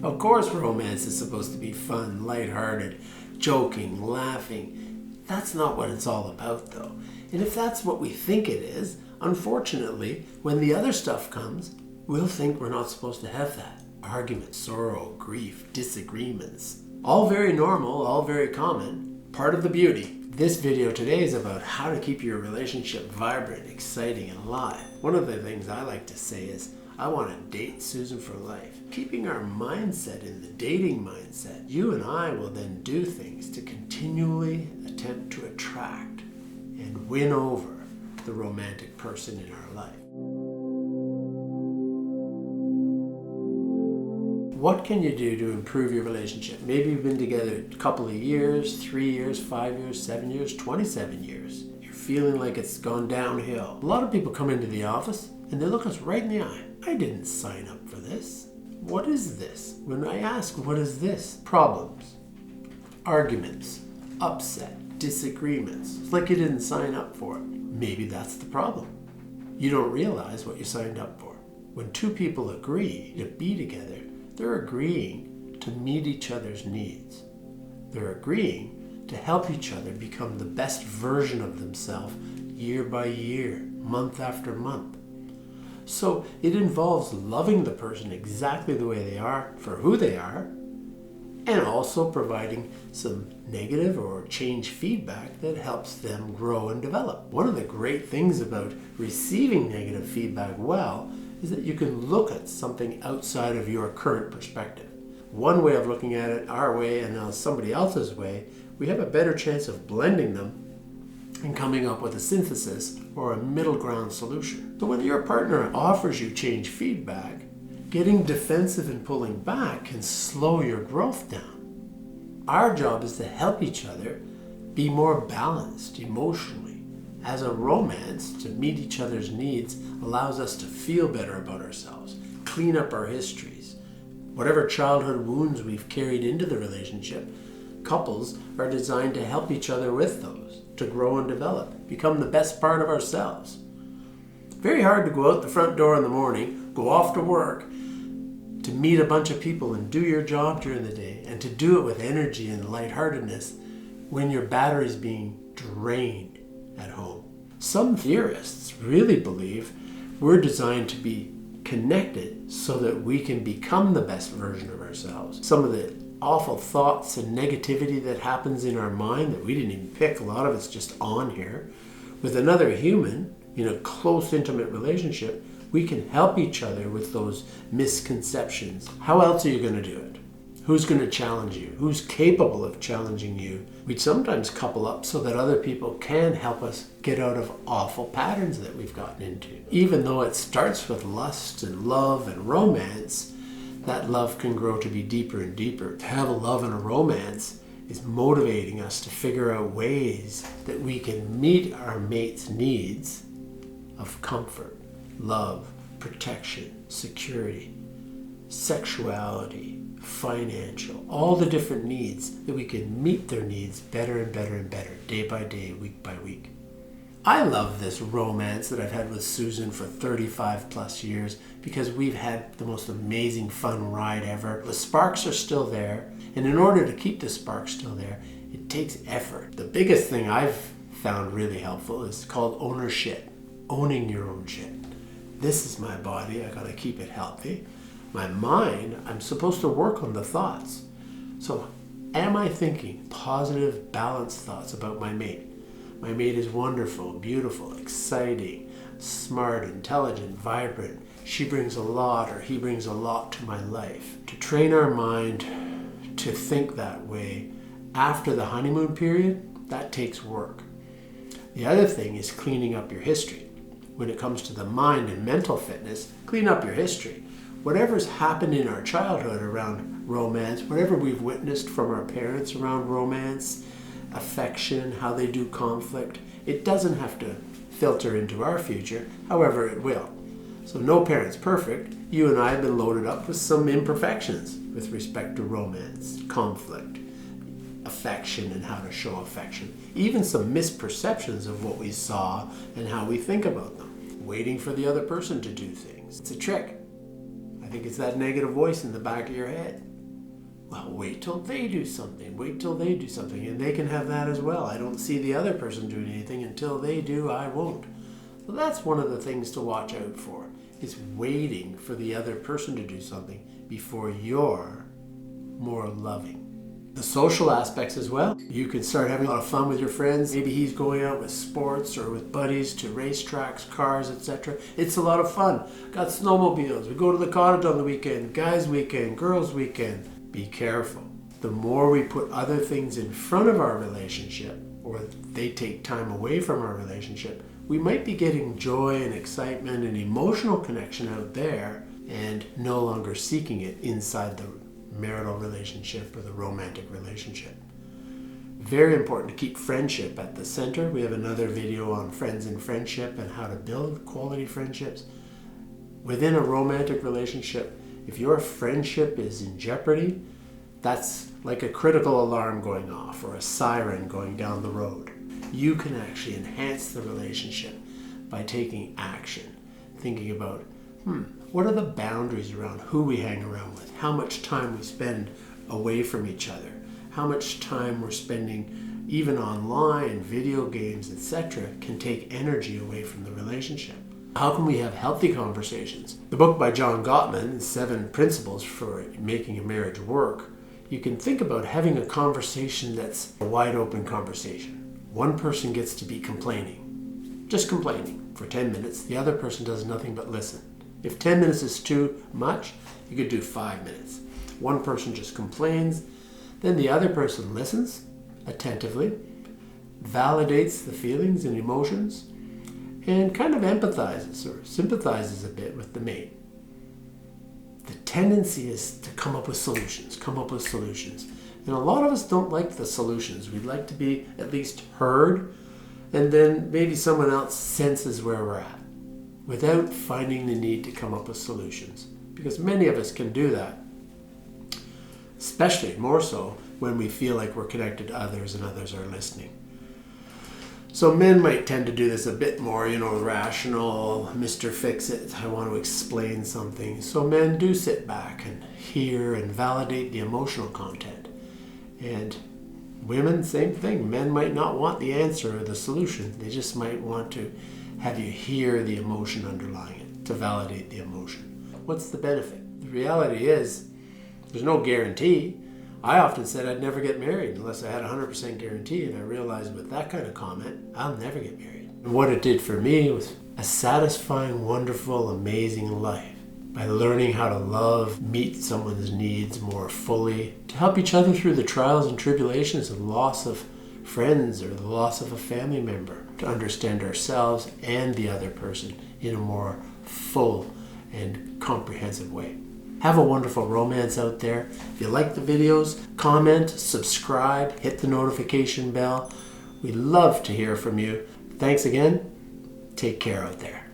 Of course, romance is supposed to be fun, lighthearted, joking, laughing. That's not what it's all about, though. And if that's what we think it is, unfortunately, when the other stuff comes, we'll think we're not supposed to have that. Arguments, sorrow, grief, disagreements. All very normal, all very common. Part of the beauty. This video today is about how to keep your relationship vibrant, exciting, and alive. One of the things I like to say is, I want to date Susan for life. Keeping our mindset in the dating mindset, you and I will then do things to continually attempt to attract and win over the romantic person in our life. What can you do to improve your relationship? Maybe you've been together a couple of years, 3 years, 5 years, 7 years, 27 years. You're feeling like it's gone downhill. A lot of people come into the office and they look us right in the eye. I didn't sign up for this. What is this? When I ask, what is this? Problems, arguments, upset, disagreements. It's like you didn't sign up for it. Maybe that's the problem. You don't realize what you signed up for. When two people agree to be together, they're agreeing to meet each other's needs. They're agreeing to help each other become the best version of themselves year by year, month after month. So it involves loving the person exactly the way they are, for who they are, and also providing some negative or change feedback that helps them grow and develop. One of the great things about receiving negative feedback well is that you can look at something outside of your current perspective. One way of looking at it, our way, and now somebody else's way, we have a better chance of blending them and coming up with a synthesis or a middle ground solution. So when your partner offers you change feedback, getting defensive and pulling back can slow your growth down. Our job is to help each other be more balanced emotionally. As a romance, to meet each other's needs allows us to feel better about ourselves, clean up our histories. Whatever childhood wounds we've carried into the relationship, couples are designed to help each other with those, to grow and develop, become the best part of ourselves. Very hard to go out the front door in the morning, go off to work, to meet a bunch of people and do your job during the day, and to do it with energy and lightheartedness when your battery's being drained at home. Some theorists really believe we're designed to be connected so that we can become the best version of ourselves. Some of the awful thoughts and negativity that happens in our mind that we didn't even pick, a lot of it's just on here. With another human in a close, intimate relationship, we can help each other with those misconceptions. How else are you going to do it? Who's going to challenge you? Who's capable of challenging you? We'd sometimes couple up so that other people can help us get out of awful patterns that we've gotten into. Even though it starts with lust and love and romance, that love can grow to be deeper and deeper. To have a love and a romance is motivating us to figure out ways that we can meet our mate's needs of comfort, love, protection, security, sexuality, financial, all the different needs, that we can meet their needs better and better and better, day by day, week by week. I love this romance that I've had with Susan for 35 plus years because we've had the most amazing fun ride ever. The sparks are still there, and in order to keep the sparks still there, it takes effort. The biggest thing I've found really helpful is called ownership, owning your own shit. This is my body, I gotta keep it healthy. My mind, I'm supposed to work on the thoughts. So am I thinking positive, balanced thoughts about my mate? My mate is wonderful, beautiful, exciting, smart, intelligent, vibrant. She brings a lot, or he brings a lot to my life. To train our mind to think that way after the honeymoon period, that takes work. The other thing is cleaning up your history. When it comes to the mind and mental fitness, clean up your history. Whatever's happened in our childhood around romance, whatever we've witnessed from our parents around romance, affection, how they do conflict, it doesn't have to filter into our future, however it will. So no parent's perfect. You and I have been loaded up with some imperfections with respect to romance, conflict, affection, and how to show affection. Even some misperceptions of what we saw and how we think about them. Waiting for the other person to do things. It's a trick. I think it's that negative voice in the back of your head. well, wait till they do something, wait till they do something, and they can have that as well. I don't see the other person doing anything. Until they do, I won't. So that's one of the things to watch out for, is waiting for the other person to do something before you're more loving. The social aspects as well. You can start having a lot of fun with your friends. Maybe he's going out with sports or with buddies to racetracks, cars, etc. It's a lot of fun. Got snowmobiles. We go to the cottage on the weekend, guys' weekend, girls' weekend. Be careful. The more we put other things in front of our relationship, or they take time away from our relationship, we might be getting joy and excitement and emotional connection out there and no longer seeking it inside the marital relationship or the romantic relationship. Very important to keep friendship at the center. We have another video on friends and friendship and how to build quality friendships. Within a romantic relationship, if your friendship is in jeopardy, that's like a critical alarm going off or a siren going down the road. You can actually enhance the relationship by taking action, thinking about, what are the boundaries around who we hang around with, how much time we spend away from each other, how much time we're spending even online, video games, etc., can take energy away from the relationship. How can we have healthy conversations? The book by John Gottman, 7 Principles for Making a Marriage Work, you can think about having a conversation that's a wide open conversation. One person gets to be complaining, just complaining for 10 minutes. The other person does nothing but listen. If 10 minutes is too much, you could do 5 minutes. One person just complains, then the other person listens attentively, validates the feelings and emotions, and kind of empathizes or sympathizes a bit with the mate. The tendency is to come up with solutions. And a lot of us don't like the solutions. We'd like to be at least heard, and then maybe someone else senses where we're at without finding the need to come up with solutions. Because many of us can do that, especially more so when we feel like we're connected to others and others are listening. So men might tend to do this a bit more, rational, Mr. Fix-It, I want to explain something. So men do sit back and hear and validate the emotional content. And women, same thing. Men might not want the answer or the solution. They just might want to have you hear the emotion underlying it, to validate the emotion. What's the benefit? The reality is, there's no guarantee. I often said I'd never get married unless I had a 100% guarantee, and I realized with that kind of comment, I'll never get married. And what it did for me was a satisfying, wonderful, amazing life by learning how to love, meet someone's needs more fully, to help each other through the trials and tribulations of loss of friends or the loss of a family member, to understand ourselves and the other person in a more full and comprehensive way. Have a wonderful romance out there. If you like the videos, comment, subscribe, hit the notification bell. We'd love to hear from you. Thanks again. Take care out there.